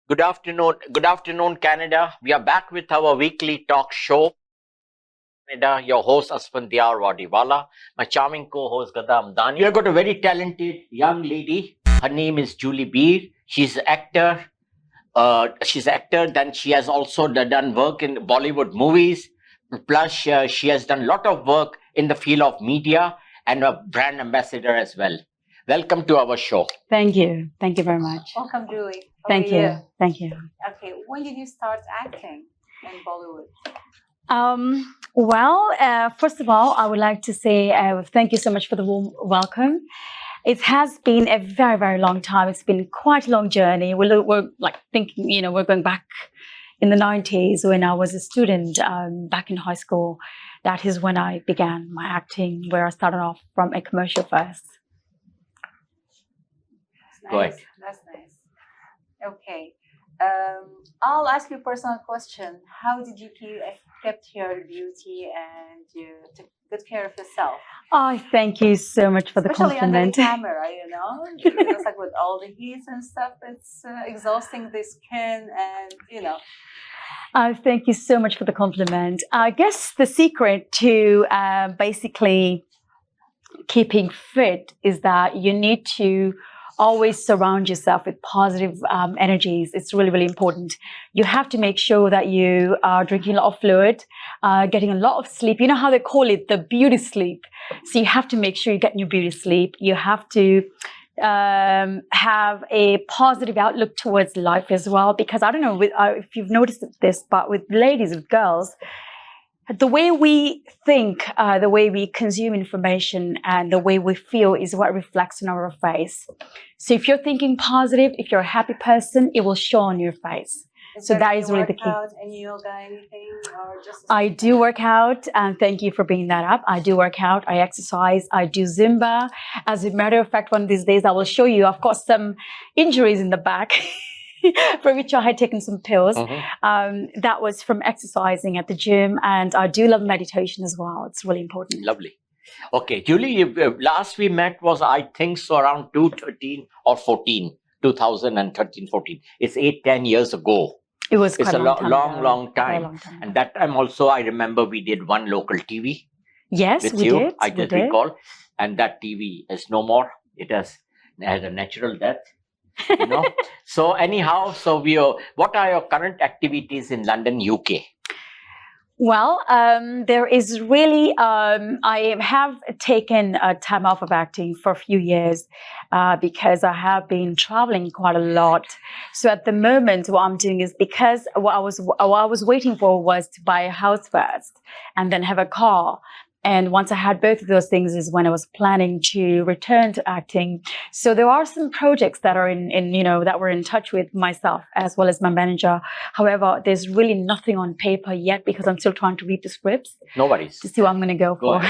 Good afternoon, Canada. We are back with our weekly talk show. Canada, your host Asphandiar Wadiwalla, my charming co-host Ghada Hamdani. We've got a very talented young lady. Her name is Julie Beer. She's an actor. Then she has also done work in Bollywood movies. Plus, she has done a lot of work in the field of media and a brand ambassador as well. Welcome to our show. Thank you. Thank you very much. Welcome, Julie. Thank you. Thank you. Okay, when did you start acting in Bollywood? First of all, I would like to say thank you so much for the warm welcome. It has been a very, very long time. It's been quite a long journey. We're like thinking, we're going back in the 90s when I was a student back in high school. That is when I began my acting, where I started off from a commercial first. That's nice. That's nice. Okay. I'll ask you a personal question. How did you kept your beauty and you took good care of yourself? Oh, thank you so much for the compliment. Especially under the camera, It's like with all the heat and stuff, it's exhausting the skin and, Thank you so much for the compliment. I guess the secret to basically keeping fit is that you need to always surround yourself with positive energies. It's really, really important. You have to make sure that you are drinking a lot of fluid, getting a lot of sleep. You know how they call it, the beauty sleep. So you have to make sure you get your beauty sleep. You have to have a positive outlook towards life as well. Because I don't know if you've noticed this, but with ladies, with girls, the way we think, the way we consume information, and the way we feel is what reflects on our face. So if you're thinking positive, if you're a happy person, it will show on your face. So that is really the key. Any yoga, anything, or just? I do work out, and thank you for bringing that up. I do work out, I exercise, I do Zumba. As a matter of fact, one of these days I will show you, I've got some injuries in the back. For which I had taken some pills. That was from exercising at the gym, and I do love meditation as well. It's really important. Lovely. Okay, Julie, last we met was, I think, so around 2013 or 14, 2013, 14. It's 8-10 years ago. It was quite it's a long time. Long time. And that time also, I remember we did one local TV. Yes, with we you. did. I just recall. And that TV is no more. It has had a natural death. So anyhow, what are your current activities in London, UK? Well, there is really, I have taken a time off of acting for a few years because I have been traveling quite a lot. So at the moment, what I'm doing is, because what I was waiting for was to buy a house first and then have a car. And once I had both of those things is when I was planning to return to acting. So there are some projects that are that we're in touch with myself as well as my manager. However, there's really nothing on paper yet because I'm still trying to read the scripts. No worries. To see what I'm going to go for.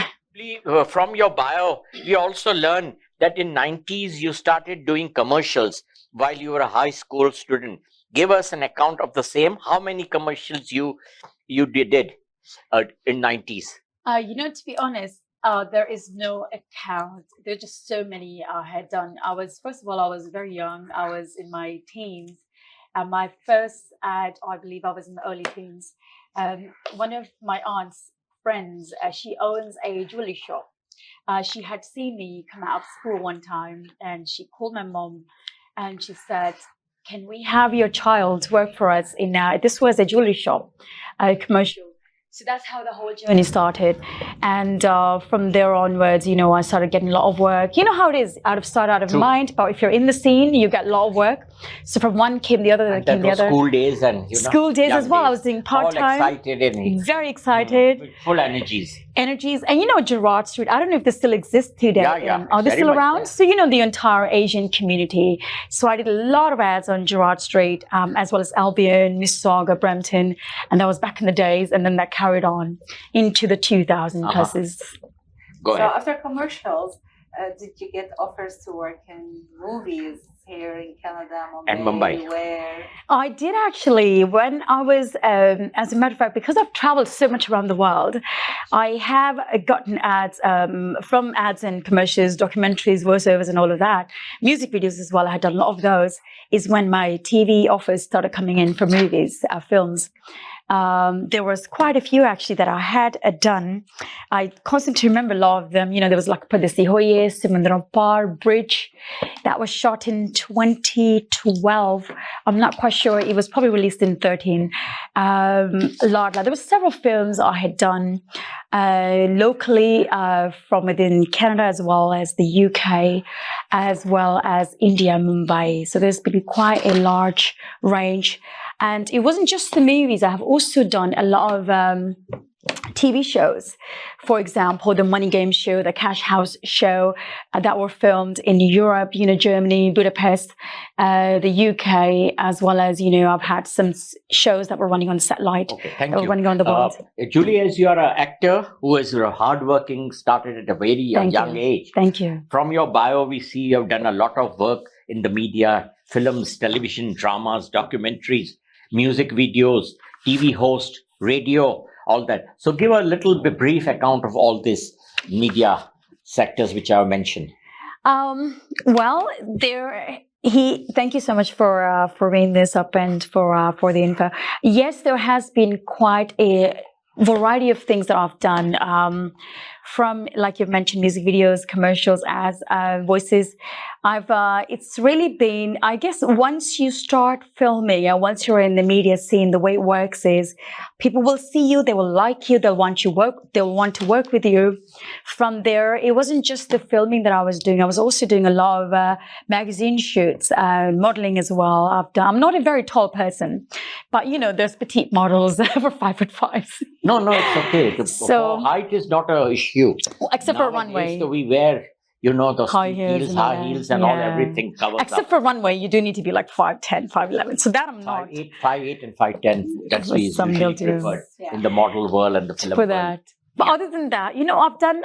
From your bio, we also learned that in 90s you started doing commercials while you were a high school student. Give us an account of the same. How many commercials you did in 90s? To be honest, there is no account. There are just so many I had done. First of all, I was very young. I was in my teens. My first ad, I believe I was in the early teens. One of my aunt's friends, she owns a jewelry shop. She had seen me come out of school one time, and she called my mom and she said, "Can we have your child work for us in this was a jewelry shop, a commercial." So that's how the whole journey started. And from there onwards, I started getting a lot of work. You know how it is, out of sight, out of mind. But if you're in the scene, you get a lot of work. So from one came the other, then came the other. School days and school days as well. I was doing part-time. All excited. Very excited. With full energies. And Gerrard Street, I don't know if this still exists today. Yeah. Are they still around? So the entire Asian community. So I did a lot of ads on Gerrard Street, as well as Albion, Mississauga, Brampton. And that was back in the days. And then that carried on into the 2000 pluses. Go ahead. So after commercials, did you get offers to work in movies here in Canada, Mumbai? And Mumbai. Where? I did actually, when I was, as a matter of fact, because I've traveled so much around the world, I have gotten ads from ads and commercials, documentaries, voiceovers, and all of that. Music videos as well. I had done a lot of those. Is when my TV offers started coming in for movies, films. There was quite a few actually that I had done. I constantly remember a lot of them. You know, there was like Padasi Hoye, Simandran Bridge. That was shot in 2012. I'm not quite sure. It was probably released in 13. There were several films I had done locally from within Canada as well as the UK, as well as India, Mumbai. So there's been quite a large range. And it wasn't just the movies. I have also done a lot of TV shows. For example, the Money Game show, the Cash House show that were filmed in Europe, you know, Germany, Budapest, the UK, as well as, you know, I've had some shows that were running on satellite. Okay, thank that you. were running on the world. Julie, as you are an actor who is hardworking, started at a very young age. Thank you. From your bio, we see you have done a lot of work in the media, films, television, dramas, documentaries, music videos, TV host, radio, all that. So give a little bit brief account of all these media sectors which I have mentioned. Thank you so much for bringing this up and for the info. Yes, there has been quite a variety of things that I've done. From, like you've mentioned, music videos, commercials, ads, voices. It's really been, I guess, once you start filming and once you're in the media scene, the way it works is people will see you, they will like you, they'll want to work with you. From there, it wasn't just the filming that I was doing. I was also doing a lot of magazine shoots, modeling as well. I'm not a very tall person, but you know, there's petite models for 5'5". No, it's okay. So height is not an issue. Except for runway. So we wear, you know, the high high heels and all, everything covers Except up. for runway, you do need to be like 5'10", 5'11". So that I'm not. 5'8", and 5'10". That's what is Some usually builders. preferred in the model world and the film For world. that. But other than that, you know, I've done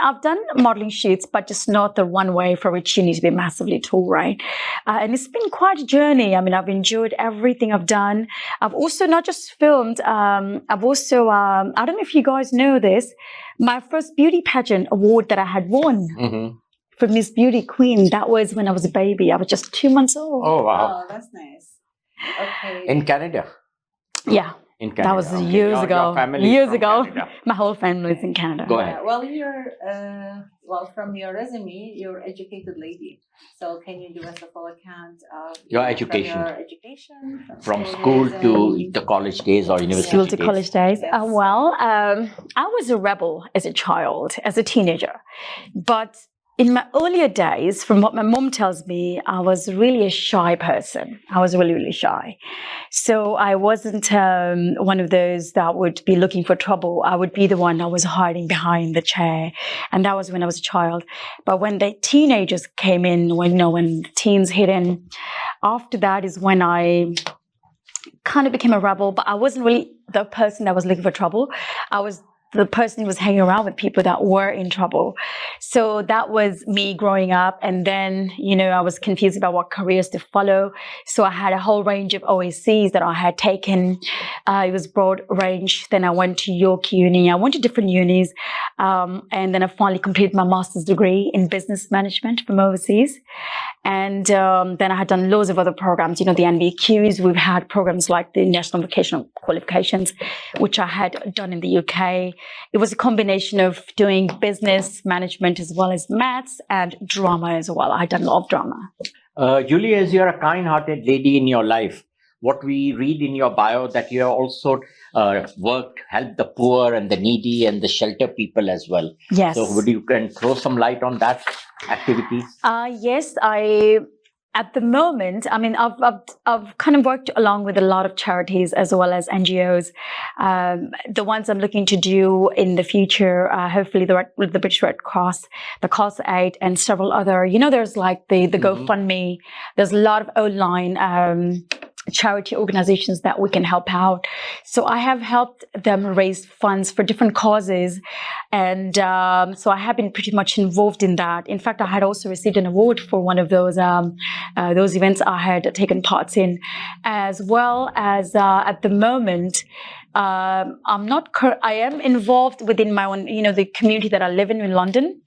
modeling shoots, but just not the runway for which you need to be massively tall, right? And it's been quite a journey. I mean, I've enjoyed everything I've done. I've also not just filmed. I've also, I don't know if you guys know this, my first beauty pageant award that I had won for Miss Beauty Queen. That was when I was a baby. I was just 2 months old. Oh, wow. Oh, that's nice. Okay. In Canada? Yeah. In Canada. That was years ago. Your family is Years from ago. Canada. My whole family is in Canada. Go ahead. Well, from your resume, you're an educated lady. So can you give us a full account of Your education. From your education, From school to the college days or university School to days. college days. Yes. I was a rebel as a child, as a teenager. But in my earlier days, from what my mom tells me, I was really a shy person. I was really, really shy. So I wasn't one of those that would be looking for trouble. I would be the one that was hiding behind the chair. And that was when I was a child. But when the teenagers came in, when the teens hit in, after that is when I kind of became a rebel. But I wasn't really the person that was looking for trouble. I was the person who was hanging around with people that were in trouble. So that was me growing up. And then, you know, I was confused about what careers to follow. So I had a whole range of OACs that I had taken. It was broad range. Then I went to York Uni. I went to different unis. And then I finally completed my master's degree in business management from overseas. And then I had done loads of other programs, you know, the NVQs. We've had programs like the National Vocational Qualifications, which I had done in the UK. It was a combination of doing business management as well as maths and drama as well. I had done a lot of drama. Julie, as you're a kind-hearted lady in your life, what we read in your bio that you have also helped the poor and the needy and the shelter people as well. Yes. So would you can throw some light on that activities? Yes, at the moment, I mean, I've kind of worked along with a lot of charities as well as NGOs. The ones I'm looking to do in the future, hopefully with the British Red Cross, the Cause Aid, and several other. You know, there's like the GoFundMe. There's a lot of online charity organizations that we can help out. So I have helped them raise funds for different causes. And so I have been pretty much involved in that. In fact, I had also received an award for one of those events I had taken part in, as well as at the moment, I am involved within my own, the community that I live in London.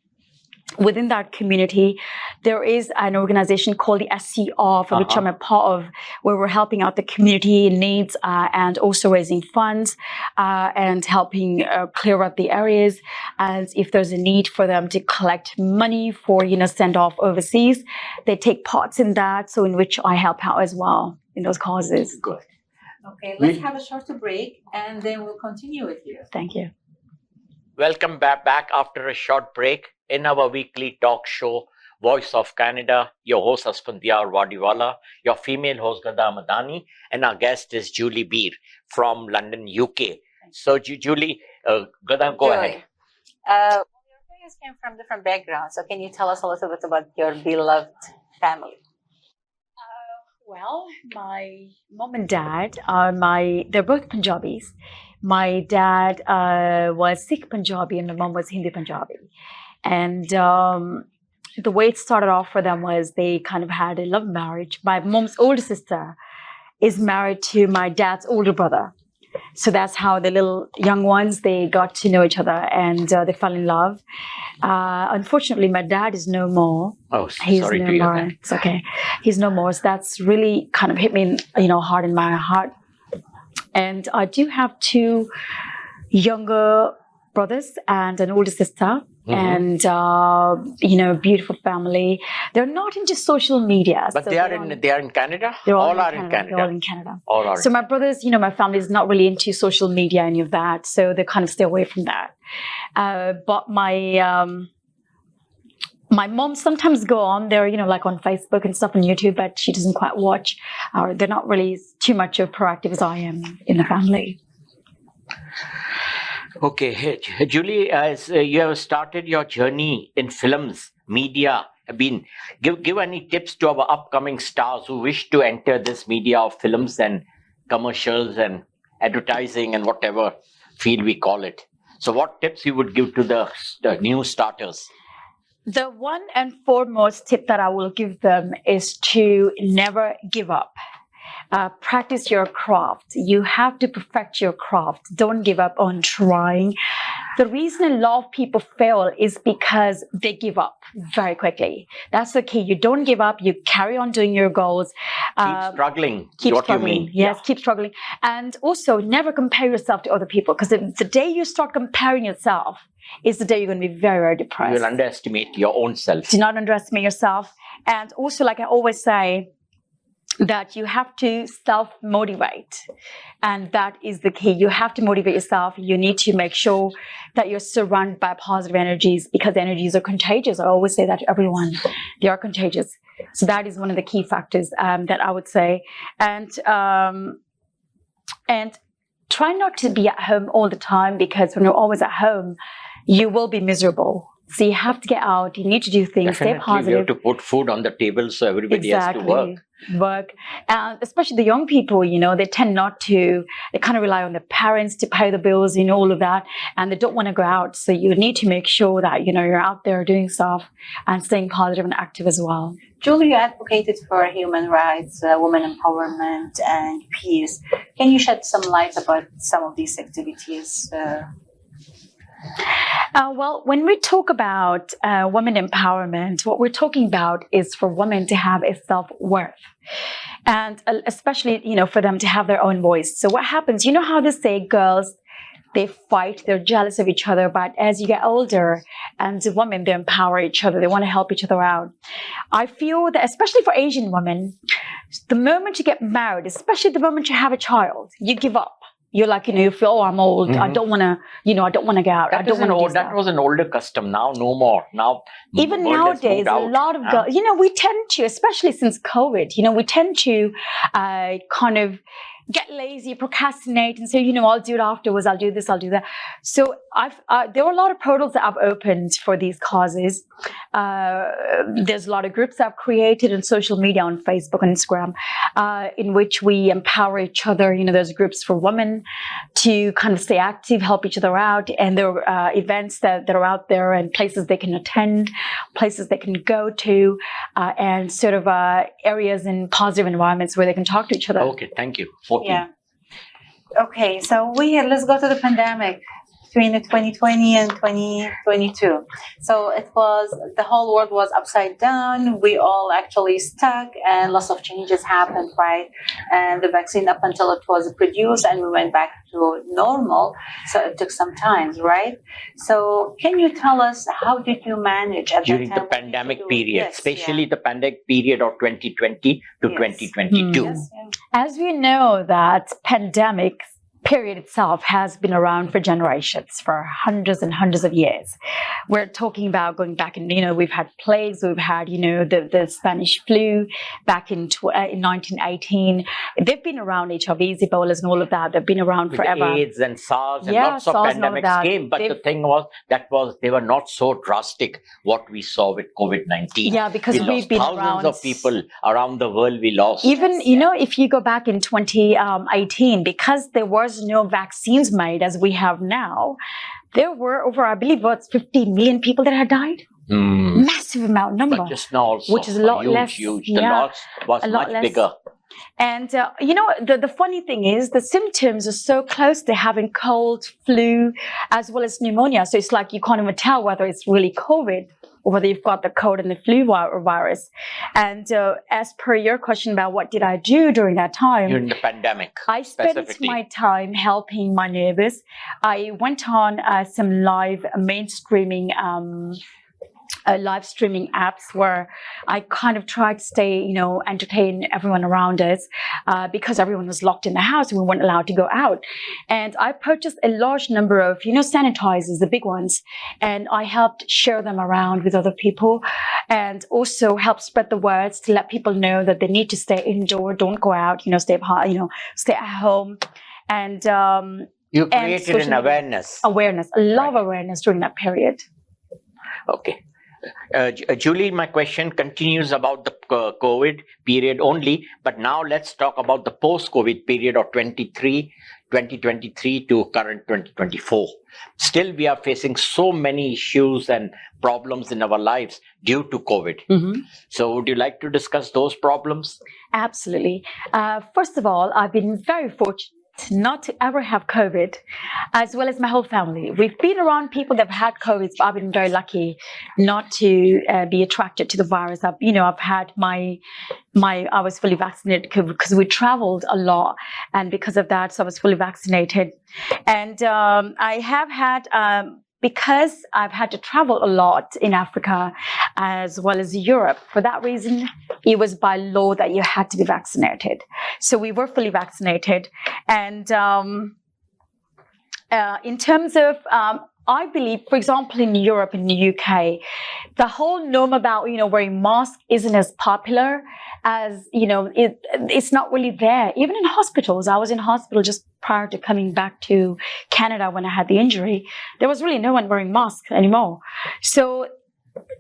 Within that community, there is an organization called the SCR, for which I'm a part of, where we're helping out the community in needs and also raising funds and helping clear up the areas. And if there's a need for them to collect money for, send off overseas, they take parts in that. So in which I help out as well in those causes. Good. Okay, let's have a short break and then we'll continue with you. Thank you. Welcome back after a short break in our weekly talk show, Voice of Canada. Your host Asphandiar Wadiwalla, your female host Ghada Hamdani, and our guest is Julie Beer from London, UK. So Julie, Ghada, go ahead. Your parents came from different backgrounds, so can you tell us a little bit about your beloved family? Well, my mom and dad they're both Punjabis. My dad was Sikh Punjabi and my mom was Hindi Punjabi. And the way it started off for them was they kind of had a love marriage. My mom's older sister is married to my dad's older brother. So that's how the little young ones, they got to know each other and they fell in love. Unfortunately, my dad is no more. Oh, sorry to hear that. It's okay. He's no more. So that's really kind of hit me, hard in my heart. And I do have two younger brothers and an older sister. And beautiful family. They're not into social media, but so they are in Canada. All are in Canada. They're all in Canada. All are. So my brothers, my family is not really into social media, any of that. So they kind of stay away from that. But my mom sometimes go on there, like on Facebook and stuff on YouTube, but she doesn't quite watch. Or they're not really too much of proactive as I am in the family. Okay, Julie, as you have started your journey in films, media, give any tips to our upcoming stars who wish to enter this media of films and commercials and advertising and whatever field we call it. So what tips you would give to the new starters? The one and foremost tip that I will give them is to never give up. Practice your craft. You have to perfect your craft. Don't give up on trying. The reason a lot of people fail is because they give up very quickly. That's the key. You don't give up. You carry on doing your goals. Keep struggling. Keep what struggling. You mean. Yes, keep struggling. And also never compare yourself to other people, because the day you start comparing yourself is the day you're going to be very, very depressed. You'll underestimate your own self. Do not underestimate yourself. And also, like I always say, that you have to self-motivate. And that is the key. You have to motivate yourself. You need to make sure that you're surrounded by positive energies, because energies are contagious. I always say that to everyone. They are contagious. So that is one of the key factors that I would say. And try not to be at home all the time, because when you're always at home, you will be miserable. So you have to get out. You need to do things. Definitely, stay positive. you have to put food on the table, so everybody has to work. And especially the young people, they tend not to. They kind of rely on their parents to pay the bills, all of that, and they don't want to go out. So you need to make sure that you're out there doing stuff and staying positive and active as well. Julie, you advocated for human rights, women empowerment, and peace. Can you shed some light about some of these activities? Well, when we talk about women empowerment, what we're talking about is for women to have a self-worth, and especially, for them to have their own voice. So what happens, how they say girls, they fight, they're jealous of each other, but as you get older, and the women, they empower each other, they want to help each other out. I feel that, especially for Asian women, the moment you get married, especially the moment you have a child, you give up. You're like, you feel, oh, I'm old. I don't want to, I don't want to go out. That was an older custom. Now, no more. Now, even nowadays, a lot of girls, we tend to, especially since COVID, we tend to kind of get lazy, procrastinate, and say, I'll do it afterwards. I'll do this, I'll do that. So there were a lot of portals that I've opened for these causes. there's a lot of groups I've created on social media, on Facebook and Instagram, in which we empower each other. There's groups for women to kind of stay active, help each other out. And there are events that are out there and places they can attend, places they can go to, and sort of areas in positive environments where they can talk to each other. Okay, thank you. 14. Yeah. Okay, so let's go to the pandemic between 2020 and 2022. So the whole world was upside down. We all actually stuck, and lots of changes happened, right? And the vaccine, up until it was produced and we went back to normal, so it took some time, right? So can you tell us, how did you manage at during that the time? pandemic period, Yes, especially the pandemic period of 2020 to Yes. 2022? Yes, yeah. As we know, that pandemic period itself has been around for generations, for hundreds and hundreds of years. We're talking about going back, and we've had plagues, we've had the Spanish flu back in 1918. They've been around, HIVs, Ebolas, and all of that. They've been around With forever. AIDS and SARS and Yeah, lots of SARS and all of pandemics that. came, but the thing was they were not so drastic what we saw with COVID-19. Yeah, because we we've lost been thousands around. of people around the world. We lost. Even, if you go back in 2018, because there was no vaccines made as we have now, there were over, I believe, 50 million people that had died. Massive amount number. But just now also, which is a lot huge, less. huge. Yeah, the loss was a lot much less. bigger. And, the funny thing is the symptoms are so close to having cold, flu, as well as pneumonia. So it's like you can't even tell whether it's really COVID or whether you've got the cold and the flu virus. And as per your question about what did I do during that time? During the pandemic, I spent specifically. my time helping my neighbors. I went on some live streaming apps where I kind of tried to stay, entertain everyone around us, because everyone was locked in the house and we weren't allowed to go out. And I purchased a large number of, sanitizers, the big ones, and I helped share them around with other people, and also helped spread the words to let people know that they need to stay indoor, don't go out, stay at home. And You created an awareness. Awareness, a lot of awareness during that period. Okay. Julie, my question continues about the COVID period only, but now let's talk about the post-COVID period of 2023 to current 2024. Still, we are facing so many issues and problems in our lives due to COVID. Mm-hmm. So would you like to discuss those problems? Absolutely. First of all, I've been very fortunate not to ever have COVID, as well as my whole family. We've been around people that have had COVID, but I've been very lucky not to be attracted to the virus. I've had I was fully vaccinated because we traveled a lot, and because of that, so I was fully vaccinated. And I have had, because I've had to travel a lot in Africa as well as Europe, for that reason, it was by law that you had to be vaccinated. So we were fully vaccinated. And in terms of, I believe, for example, in Europe, in the UK, the whole norm about, wearing masks isn't as popular as, it's not really there. Even in hospitals, I was in hospital just prior to coming back to Canada when I had the injury. There was really no one wearing masks anymore. So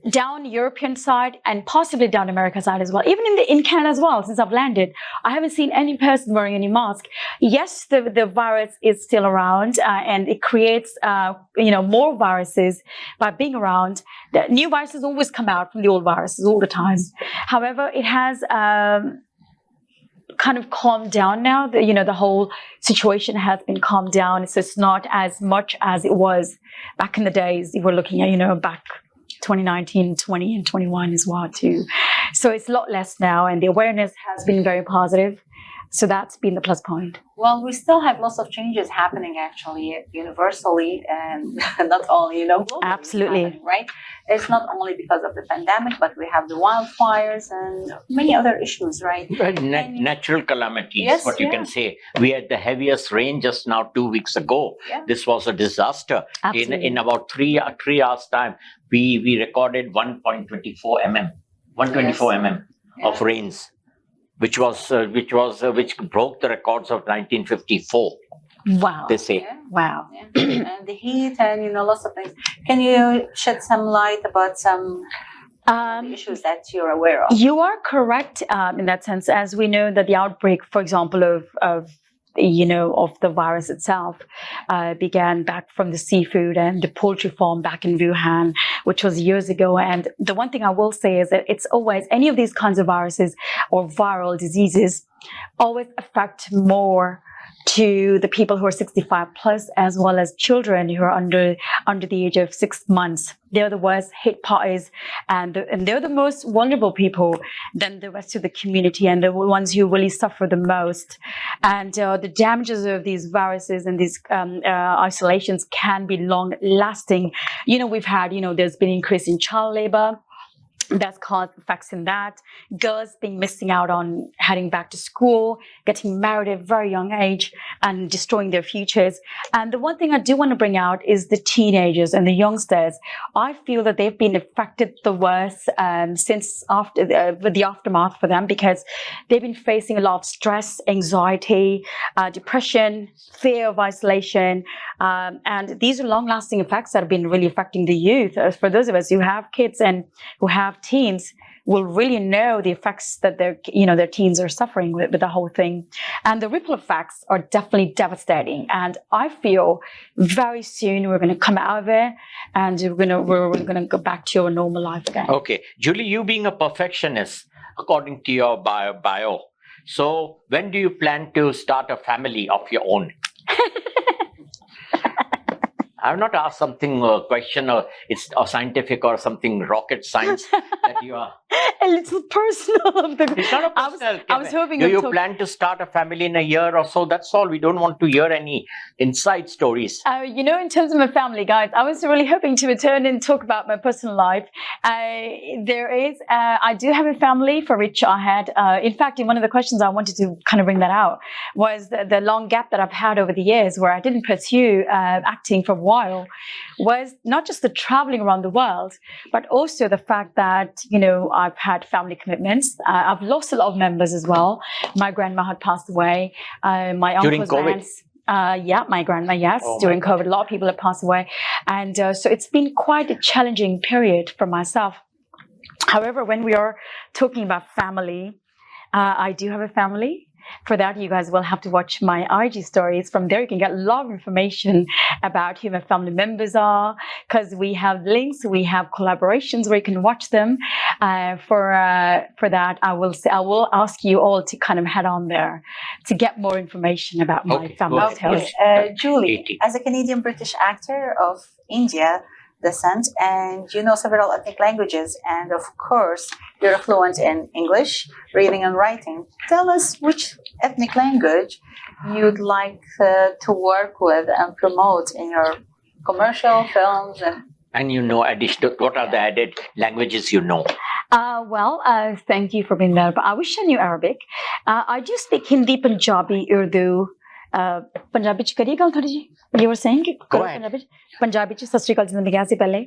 down European side and possibly down America side as well, even in Canada as well, since I've landed, I haven't seen any person wearing any mask. Yes, the virus is still around, and it creates more viruses by being around. The new viruses always come out from the old viruses all the time. However, it has kind of calmed down now. The whole situation has been calmed down. So it's not as much as it was back in the days. You were looking at, back 2019, 20, and 21 as well too. So it's a lot less now, and the awareness has been very positive. So that's been the plus point. Well, we still have lots of changes happening actually universally, and not only, globally. Absolutely. Right? It's not only because of the pandemic, but we have the wildfires and many other issues, right? Natural calamities, Yes, what you can say. We had the heaviest rain just now 2 weeks ago. Yeah. This was a disaster. Absolutely. In about 3 hours time, we recorded 1.24 mm, 124 mm of rains, which broke the records of 1954. Wow. They say. Yeah. Wow. Yeah. And the heat and, lots of things. Can you shed some light about some The issues that you're aware of. You are correct in that sense, as we know that the outbreak, for example, of the virus itself began back from the seafood and the poultry farm back in Wuhan, which was years ago. And the one thing I will say is that it's always, any of these kinds of viruses or viral diseases always affect more to the people who are 65 plus, as well as children who are under the age of 6 months. They're the worst hit parties, and they're the most vulnerable people than the rest of the community, and the ones who really suffer the most. And the damages of these viruses and these isolations can be long lasting. We've had, there's been increase in child labor. That's caused effects in that. Girls being missing out on heading back to school, getting married at a very young age, and destroying their futures. And the one thing I do want to bring out is the teenagers and the youngsters. I feel that they've been affected the worst since after the aftermath for them, because they've been facing a lot of stress, anxiety, depression, fear of isolation. And these are long-lasting effects that have been really affecting the youth. For those of us who have kids and who have teens, will really know the effects that their teens are suffering with the whole thing. And the ripple effects are definitely devastating. And I feel very soon we're going to come out of it, and we're going to go back to our normal life again. Okay. Julie, you being a perfectionist, according to your bio, so when do you plan to start a family of your own? I have not asked something, question, or it's a scientific or something rocket science that you are. A little personal. It's not a personal. I was hoping. Do you plan to start a family in a year or so? That's all. We don't want to hear any inside stories. In terms of my family, guys, I was really hoping to return and talk about my personal life. I do have a family for which I had, in fact, in one of the questions I wanted to kind of bring that out was the long gap that I've had over the years where I didn't pursue acting for a while, was not just the traveling around the world, but also the fact that, I've had family commitments. I've lost a lot of members as well. My grandma had passed away. My uncle's during COVID? My grandma, yes. During COVID, a lot of people have passed away. And so it's been quite a challenging period for myself. However, when we are talking about family, I do have a family. For that, you guys will have to watch my IG stories. From there, you can get a lot of information about who my family members are, because we have links, we have collaborations where you can watch them. For that, I will ask you all to kind of head on there to get more information about my family. Okay. Julie, as a Canadian British actor of India descent, and you know several ethnic languages, and of course you're fluent in English, reading and writing. Tell us which ethnic language you'd like to work with and promote in your commercial films and additional, what are the added languages you know? Thank you for being there. But I wish I knew Arabic. I do speak Hindi, Punjabi, Urdu. Punjabi च करिए गल थोड़ी जी. You were saying Punjabi च सत श्री अकाल जिंदगी से पहले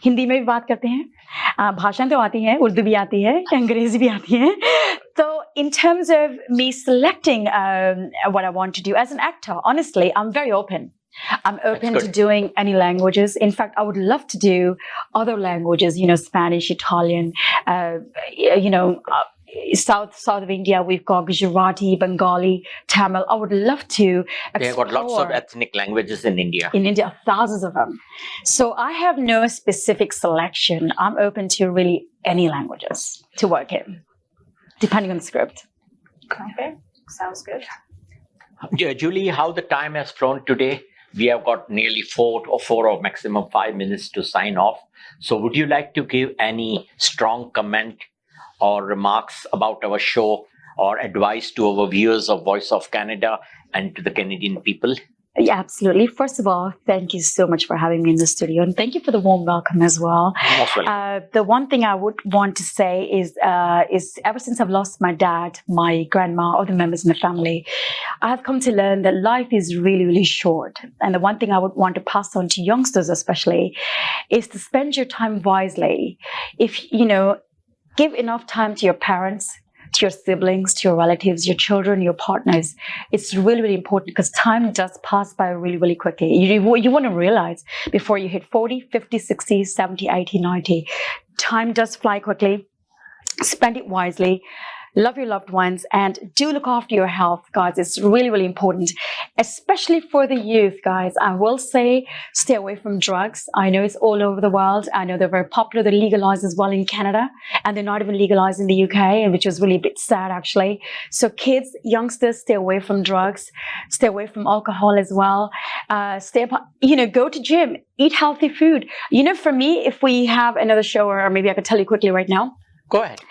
हिंदी में भी बात करते हैं. भाषाएं तो आती हैं, उर्दू भी आती है, अंग्रेजी भी आती है. So in terms of me selecting what I want to do as an actor, honestly, I'm very open. I'm open to doing any languages. In fact, I would love to do other languages, Spanish, Italian, South of India, we've got Gujarati, Bengali, Tamil. I would love to explore. They've got lots of ethnic languages in India. In India, thousands of them. So I have no specific selection. I'm open to really any languages to work in, depending on the script. Okay, sounds good. Yeah, Julie, how the time has flown today. We have got nearly 4 or maximum 5 minutes to sign off. So would you like to give any strong comment or remarks about our show or advice to our viewers of Voice of Canada and to the Canadian people? Yeah, absolutely. First of all, thank you so much for having me in the studio, and thank you for the warm welcome as well. The one thing I would want to say is ever since I've lost my dad, my grandma, other members in the family, I have come to learn that life is really, really short. And the one thing I would want to pass on to youngsters especially is to spend your time wisely. If, give enough time to your parents, to your siblings, to your relatives, your children, your partners. It's really, really important because time does pass by really, really quickly. You want to realize before you hit 40, 50, 60, 70, 80, 90, time does fly quickly. Spend it wisely. Love your loved ones and do look after your health, guys. It's really, really important, especially for the youth, guys. I will say stay away from drugs. I know it's all over the world. I know they're very popular. They're legalized as well in Canada, and they're not even legalized in the UK, and which is really a bit sad, actually. So kids, youngsters, stay away from drugs. Stay away from alcohol as well. Go to gym. Eat healthy food. For me, if we have another show, or maybe I could tell you quickly right now. Go ahead.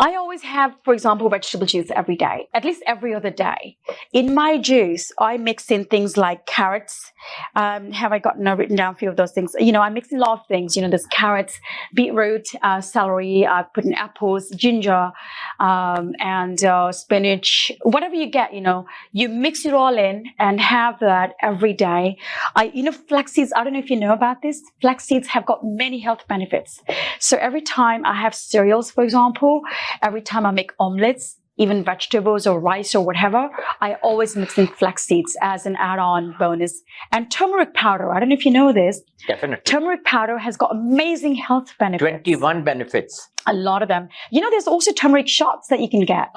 I always have, for example, vegetable juice every day, at least every other day. In my juice, I mix in things like carrots. Have I written down a few of those things? I mix in a lot of things. There's carrots, beetroot, celery. I put in apples, ginger, and spinach. Whatever you get, you mix it all in and have that every day. Flax seeds. I don't know if you know about this. Flax seeds have got many health benefits. So every time I have cereals, for example, every time I make omelets, even vegetables or rice or whatever, I always mix in flax seeds as an add-on bonus. And turmeric powder, I don't know if you know this. Definitely. Turmeric powder has got amazing health benefits. 21 benefits. A lot of them. There's also turmeric shots that you can get.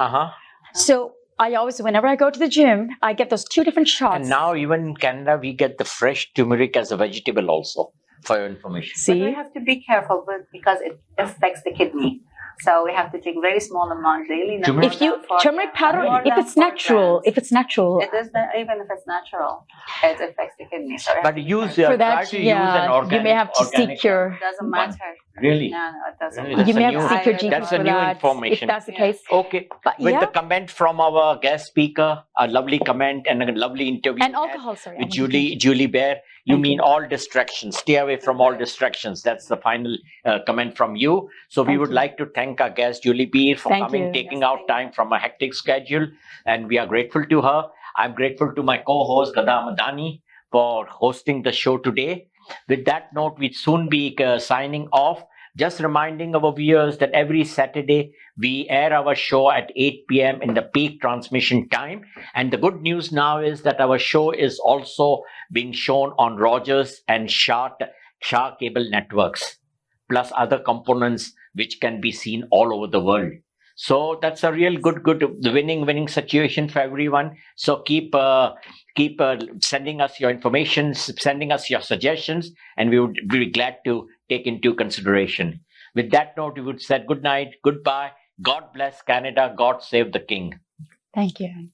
So I always, whenever I go to the gym, I get those 2 different shots. And now even in Canada, we get the fresh turmeric as a vegetable also, for your information. See? But we have to be careful because it affects the kidney. So we have to take very small amount daily. Turmeric powder, if it's natural, it does not, even if it's natural, it affects the kidney. So but use for that, try to use an organic. you may have to seek your. It doesn't matter. Really? No, it doesn't. Really? Matter. You may have to seek your GP That's for a new that, information. if that's the case. Okay. But With the comment from our guest speaker, a lovely comment and a lovely interview. And alcohol, sorry. With Julie Bear. You mean all distractions. Stay away from all distractions. That's the final comment from you. So we would like to thank our guest, Julie Bear, for taking out time from a hectic schedule. And we are grateful to her. I'm grateful to my co-host, Ghada Hamdani, for hosting the show today. With that note, we'd soon be signing off. Just reminding our viewers that every Saturday we air our show at 8 p.m. in the peak transmission time. And the good news now is that our show is also being shown on Rogers and Shah cable networks, plus other components which can be seen all over the world. So that's a real good winning situation for everyone. So keep sending us your information, sending us your suggestions, and we would be glad to take into consideration. With that note, we would say good night, goodbye, God bless Canada, God save the King. Thank you.